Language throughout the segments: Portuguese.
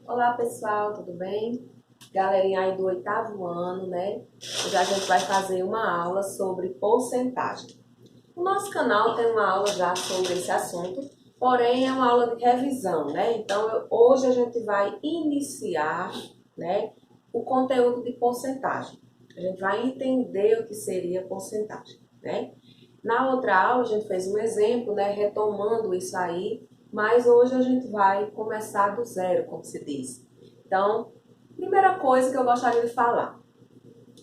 Olá pessoal, tudo bem? Galerinha aí do 8º ano, né? Hoje a gente vai fazer uma aula sobre porcentagem. O nosso canal tem uma aula já sobre esse assunto, porém é uma aula de revisão, né? Então hoje a gente vai iniciar, né, o conteúdo de porcentagem. A gente vai entender o que seria porcentagem, né? Na outra aula a gente fez um exemplo, né, retomando isso aí, mas hoje a gente vai começar do zero, como se diz. Então, primeira coisa que eu gostaria de falar.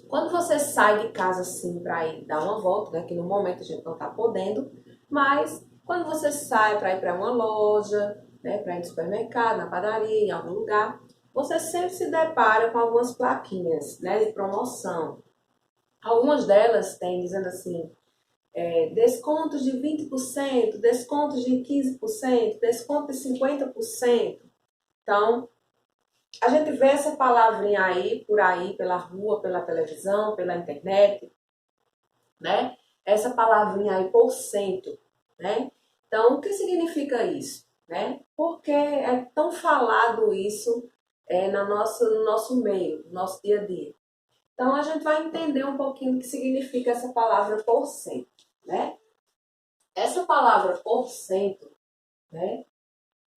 Quando você sai de casa assim para ir dar uma volta, né, que no momento a gente não está podendo, mas quando você sai para ir para uma loja, né, para ir no supermercado, na padaria, em algum lugar, você sempre se depara com algumas plaquinhas, né, de promoção. Algumas delas têm dizendo assim, descontos de 20%, descontos de 15%, desconto de 50%. Então, a gente vê essa palavrinha aí, por aí, pela rua, pela televisão, pela internet, né? Essa palavrinha aí, porcento, né? Então, o que significa isso, né? Porque é tão falado isso no nosso meio, no nosso dia a dia. Então, a gente vai entender um pouquinho o que significa essa palavra porcento, né? Essa palavra porcento, né,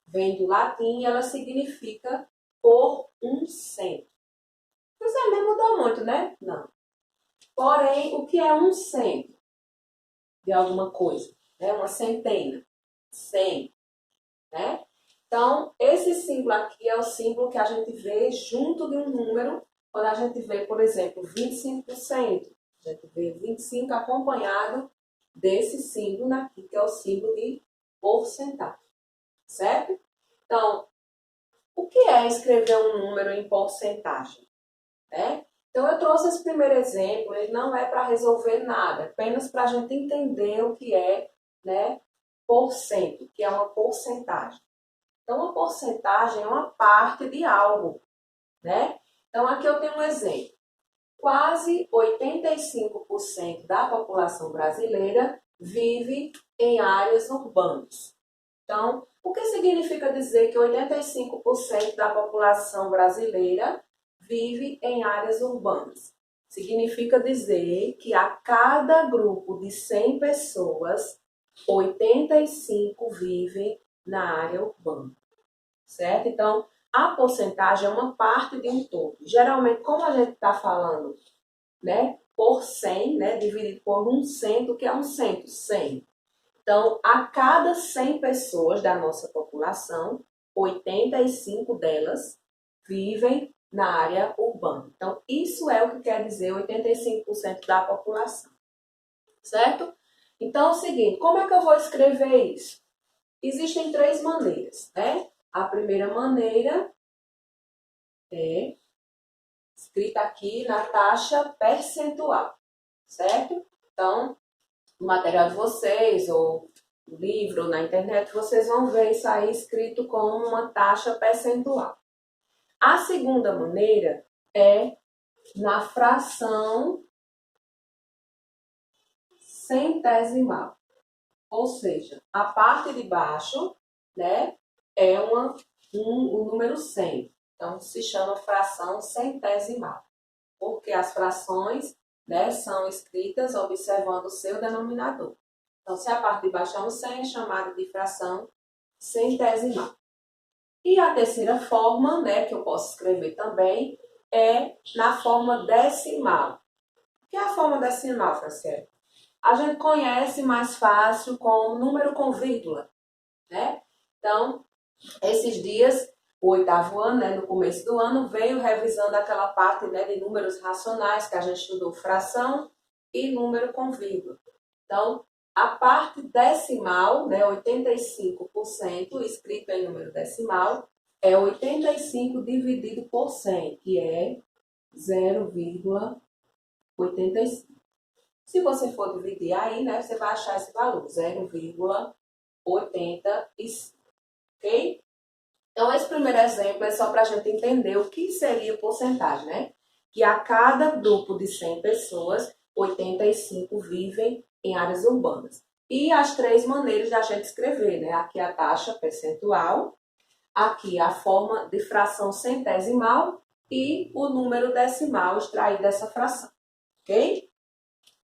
vem do latim e ela significa por um cento. Pois é, nem mudou muito, né? Não. Porém, o que é um cento de alguma coisa? Né? Uma centena. 100, né? Então, esse símbolo aqui é o símbolo que a gente vê junto de um número, quando a gente vê, por exemplo, 25%. A gente vê 25 acompanhado desse símbolo aqui, que é o símbolo de porcentagem, certo? Então, o que é escrever um número em porcentagem, né? Então, eu trouxe esse primeiro exemplo, ele não é para resolver nada, apenas para a gente entender o que é, né, porcento, que é uma porcentagem. Então, uma porcentagem é uma parte de algo, né? Então, aqui eu tenho um exemplo. Quase 85% da população brasileira vive em áreas urbanas. Então, o que significa dizer que 85% da população brasileira vive em áreas urbanas? Significa dizer que a cada grupo de 100 pessoas, 85 vivem na área urbana, certo? Então, a porcentagem é uma parte de um todo. Geralmente, como a gente está falando, né, por 100, né, dividido por um cento, que é um cento? 100. Então, a cada 100 pessoas da nossa população, 85 delas vivem na área urbana. Então, isso é o que quer dizer 85% da população, certo? Então, é o seguinte, como é que eu vou escrever isso? Existem três maneiras, né? A primeira maneira é escrita aqui na taxa percentual, certo? Então, no material de vocês, ou no livro, ou na internet, vocês vão ver isso aí escrito como uma taxa percentual. A segunda maneira é na fração centesimal. Ou seja, a parte de baixo, né, é o número 100. Então, se chama fração centesimal. Porque as frações, né, são escritas observando o seu denominador. Então, se a parte de baixo é um 100, é chamada de fração centesimal. E a terceira forma, né, que eu posso escrever também, é na forma decimal. O que é a forma decimal, Franciele? A gente conhece mais fácil como número com vírgula, né? Então, esses dias, o 8º ano, né, no começo do ano, veio revisando aquela parte, né, de números racionais, que a gente estudou fração e número com vírgula. Então, a parte decimal, né, 85%, escrito em número decimal, é 85 dividido por 100, que é 0,85. Se você for dividir aí, né, você vai achar esse valor, 0,85, ok? Então, esse primeiro exemplo é só para a gente entender o que seria porcentagem, né? Que a cada grupo de 100 pessoas, 85 vivem em áreas urbanas. E as três maneiras de a gente escrever, né? Aqui a taxa percentual, aqui a forma de fração centesimal e o número decimal extraído dessa fração, ok?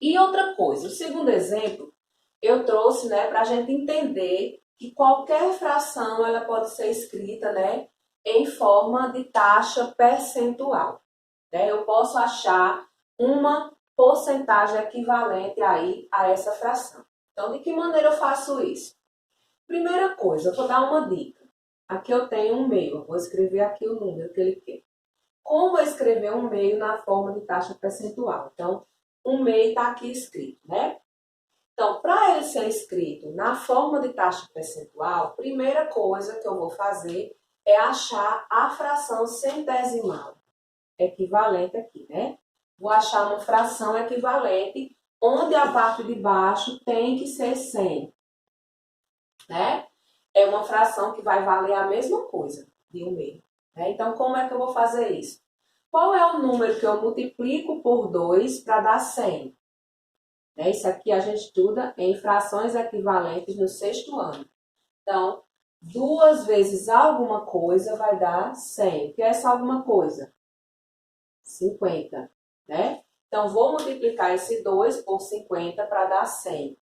E outra coisa, o segundo exemplo, eu trouxe, né, para a gente entender que qualquer fração ela pode ser escrita, né, em forma de taxa percentual. Né? Eu posso achar uma porcentagem equivalente aí a essa fração. Então, de que maneira eu faço isso? Primeira coisa, eu vou dar uma dica. Aqui eu tenho um meio, eu vou escrever aqui o número que ele quer. Como eu escrever um meio na forma de taxa percentual? Então, um meio está aqui escrito, né? Então, para ele ser escrito na forma de taxa percentual, primeira coisa que eu vou fazer é achar a fração centesimal equivalente aqui, né? Vou achar uma fração equivalente onde a parte de baixo tem que ser 100, né? É uma fração que vai valer a mesma coisa de 1 meio. Né? Então, como é que eu vou fazer isso? Qual é o número que eu multiplico por 2 para dar 100? Né? Isso aqui a gente estuda em frações equivalentes no 6º ano. Então, 2 vezes alguma coisa vai dar 100. O que é essa alguma coisa? 50, né? Então, vou multiplicar esse 2 por 50 para dar 100.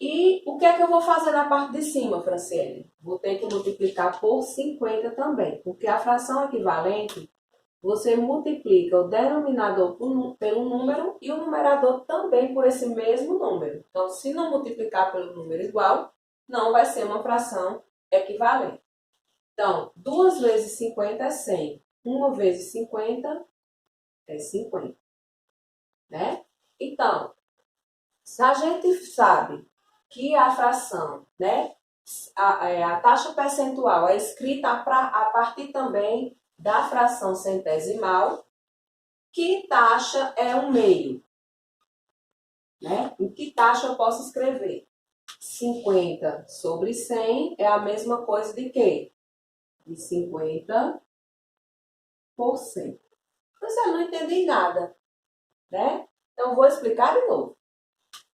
E o que é que eu vou fazer na parte de cima, Franciele? Vou ter que multiplicar por 50 também, porque a fração equivalente, você multiplica o denominador pelo número e o numerador também por esse mesmo número. Então, se não multiplicar pelo número igual, não vai ser uma fração equivalente. Então, 2 vezes 50 é 100. 1 vezes 50 é 50, né? Então, se a gente sabe que a fração, né, a taxa percentual é escrita a partir também da fração centesimal, que taxa é 1 meio? Né? Em que taxa eu posso escrever? 50 sobre 100 é a mesma coisa de quê? De 50%. Mas eu não entendi nada, né? Então, vou explicar de novo.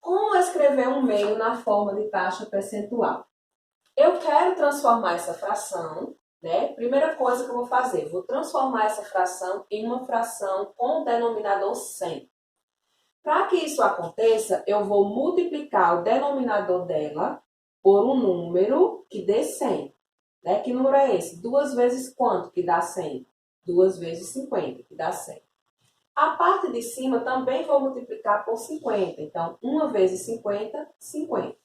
Como escrever 1 meio na forma de taxa percentual? Eu quero transformar essa fração, né? Primeira coisa que eu vou fazer, vou transformar essa fração em uma fração com o denominador 100. Para que isso aconteça, eu vou multiplicar o denominador dela por um número que dê 100. Né? Que número é esse? 2 vezes quanto que dá 100? 2 vezes 50, que dá 100. A parte de cima também vou multiplicar por 50. Então, 1 vezes 50, 50.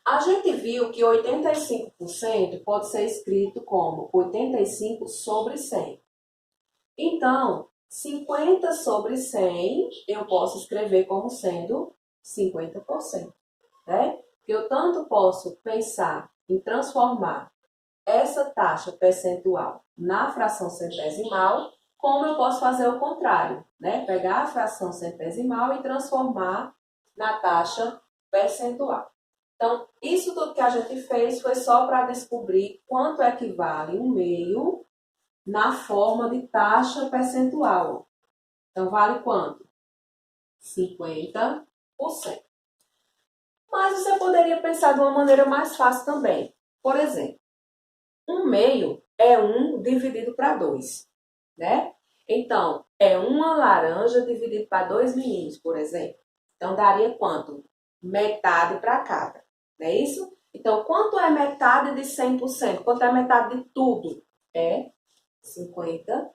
A gente viu que 85% pode ser escrito como 85 sobre 100. Então, 50 sobre 100 eu posso escrever como sendo 50%. Né? Eu tanto posso pensar em transformar essa taxa percentual na fração centesimal, como eu posso fazer o contrário, né? Pegar a fração centesimal e transformar na taxa percentual. Então, isso tudo que a gente fez foi só para descobrir quanto equivale 1 meio na forma de taxa percentual. Então, vale quanto? 50%. Mas você poderia pensar de uma maneira mais fácil também. Por exemplo, 1 meio é 1 dividido para 2, né? Então, é uma laranja dividido para 2 meninos, por exemplo. Então, daria quanto? Metade para cada, não é isso? Então, quanto é metade de 100%? Quanto é metade de tudo? É 50%,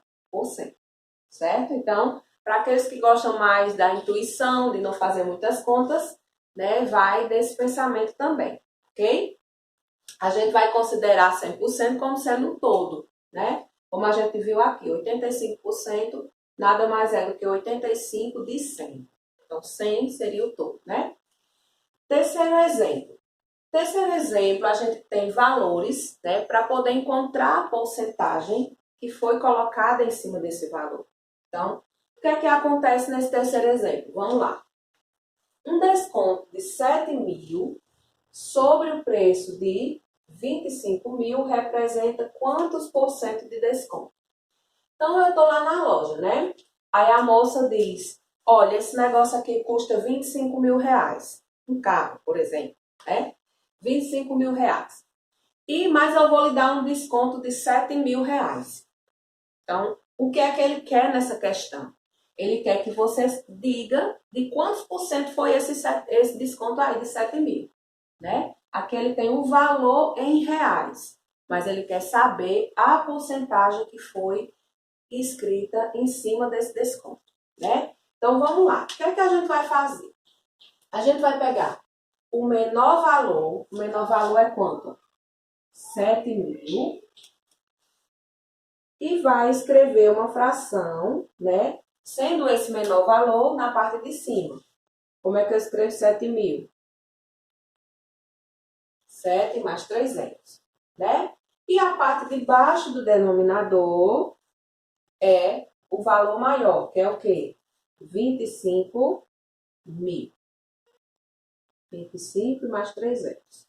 certo? Então, para aqueles que gostam mais da intuição, de não fazer muitas contas, né, vai desse pensamento também, ok? A gente vai considerar 100% como sendo um todo, né? Como a gente viu aqui, 85% nada mais é do que 85 de 100. Então, 100 seria o todo, né? Terceiro exemplo. Terceiro exemplo, a gente tem valores, né, para poder encontrar a porcentagem que foi colocada em cima desse valor. Então, o que é que acontece nesse terceiro exemplo? Vamos lá. Um desconto de 7.000 sobre o preço de 25.000 representa quantos por cento de desconto? Então, eu estou lá na loja, né? Aí a moça diz, olha, esse negócio aqui custa 25.000 reais. Um carro, por exemplo, né? 25.000 reais. Mas eu vou lhe dar um desconto de R$ 7.000. Então, o que é que ele quer nessa questão? Ele quer que você diga de quantos por cento foi esse desconto aí de 7.000, né? Aqui ele tem o valor em reais, mas ele quer saber a porcentagem que foi escrita em cima desse desconto, né? Então, vamos lá. O que é que a gente vai fazer? A gente vai pegar o menor valor é quanto? 7.000. E vai escrever uma fração, né? Sendo esse menor valor na parte de cima. Como é que eu escrevo 7.000? 7 mais 300, né? E a parte de baixo do denominador é o valor maior, que é o quê? 25.000. 25 mais 300,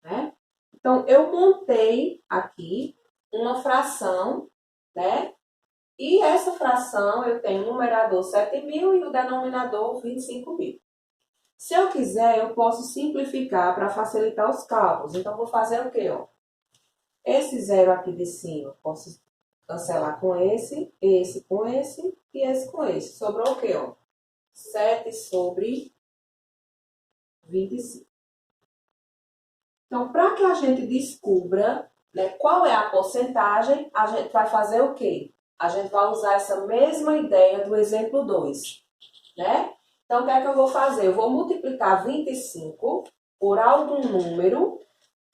né? Então, eu montei aqui uma fração, né? E essa fração eu tenho o numerador 7.000 e o denominador 25.000. Se eu quiser, eu posso simplificar para facilitar os cálculos. Então, vou fazer o quê? Ó? Esse zero aqui de cima, posso cancelar com esse com esse e esse com esse. Sobrou o quê? Ó? 7 sobre 25. Então, para que a gente descubra, né, qual é a porcentagem, a gente vai fazer o quê? A gente vai usar essa mesma ideia do exemplo 2, né? Então, o que é que eu vou fazer? Eu vou multiplicar 25 por algum número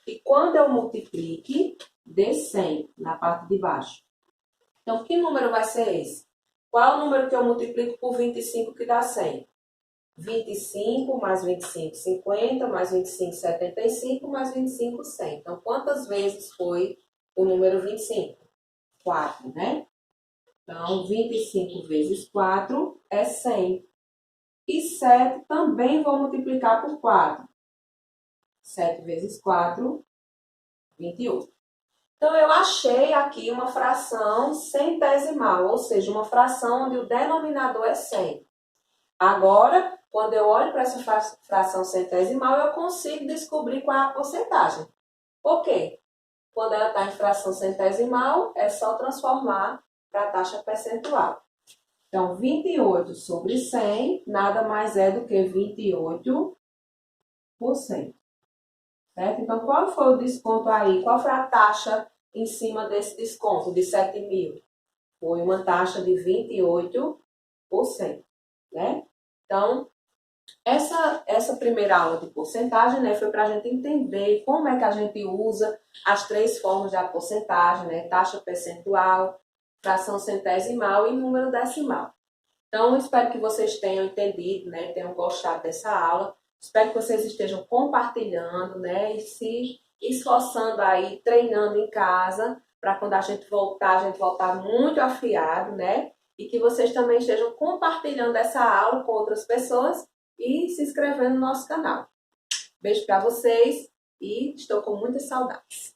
e quando eu multiplique, dê 100 na parte de baixo. Então, que número vai ser esse? Qual é o número que eu multiplico por 25 que dá 100? 25 mais 25, 50, mais 25, 75, mais 25, 100. Então, quantas vezes foi o número 25? 4, né? Então, 25 vezes 4 é 100. E 7 também vou multiplicar por 4. 7 vezes 4, 28. Então, eu achei aqui uma fração centesimal, ou seja, uma fração onde o denominador é 100. Agora, quando eu olho para essa fração centesimal, eu consigo descobrir qual é a porcentagem. Por quê? Quando ela está em fração centesimal, é só transformar para a taxa percentual. Então, 28 sobre 100 nada mais é do que 28%. Certo? Então, qual foi o desconto aí? Qual foi a taxa em cima desse desconto de 7.000? Foi uma taxa de 28%. Né? Então, essa primeira aula de porcentagem, né, foi para a gente entender como é que a gente usa as 3 formas da porcentagem, né, taxa percentual, fração centesimal e número decimal. Então, espero que vocês tenham entendido, né, tenham gostado dessa aula. Espero que vocês estejam compartilhando, né, e se esforçando aí, treinando em casa, para quando a gente voltar muito afiado, né, e que vocês também estejam compartilhando essa aula com outras pessoas e se inscrevendo no nosso canal. Beijo para vocês e estou com muitas saudades.